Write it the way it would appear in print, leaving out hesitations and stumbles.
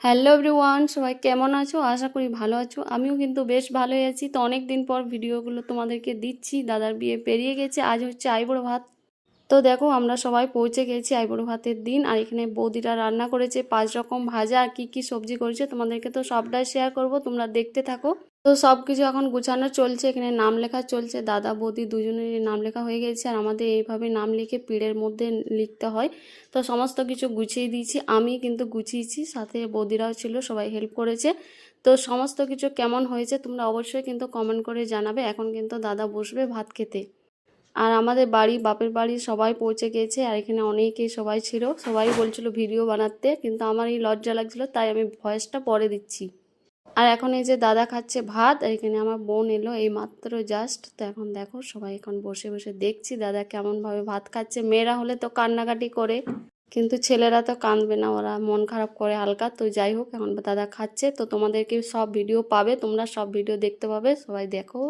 Hello everyone, সবাই কেমন আছো? আশা করি ভালো আছো। আমিও কিন্তু বেশ ভালোই আছি। তো অনেক দিন পর ভিডিওগুলো তোমাদেরকে দিচ্ছি। দাদার বিয়ে পেরিয়ে গেছে, আজ হচ্ছে আইবুড়ো ভাত। তো দেখো আমরা সবাই পৌঁছে গেছি আইবুড়ো ভাতের দিন। আর এখানে বৌদিরা রান্না করেছে 5 রকম ভাজা আর কি সবজি করেছে তোমাদেরকে তো সবটাই শেয়ার করব, তোমরা দেখতে থাকো। তো সব কিছু এখন গুছানো চলছে, এখানে নাম লেখা চলছে। দাদা বৌদি দুজনেরই নাম লেখা হয়ে গেছে আর আমাদের এইভাবে নাম লিখে পিঁড়ের মধ্যে লিখতে হয়। তো সমস্ত কিছু গুছিয়ে দিয়েছি, আমি কিন্তু গুছিয়েছি, সাথে বৌদিরাও ছিল, সবাই হেল্প করেছে। তো সমস্ত কিছু কেমন হয়েছে তোমরা অবশ্যই কিন্তু কমেন্ট করে জানাবে। এখন কিন্তু দাদা বসবে ভাত খেতে। আর আমাদের বাড়ি, বাপের বাড়ি সবাই পৌঁছে গেছে। আর এখানে অনেকেই সবাই ছিল, সবাই বলছিল ভিডিও বানাতে, কিন্তু আমার এই লজ্জা লাগছিল, তাই আমি ভয়েসটা পরে দিচ্ছি। আর এখন এই যে দাদা খাচ্ছে ভাত, আর এখানে আমার বোন এলো এই মাত্র জাস্ট। তো এখন দেখো সবাই এখন বসে বসে দেখছি দাদা কেমনভাবে ভাত খাচ্ছে। মেয়েরা হলে তো কান্নাকাটি করে, কিন্তু ছেলেরা তো কাঁদবে না, ওরা মন খারাপ করে হালকা। তো যাই হোক, এখন দাদা খাচ্ছে। তো তোমাদেরকে সব ভিডিও পাবে, তোমরা সব ভিডিও দেখতে পাবে, সবাই দেখো।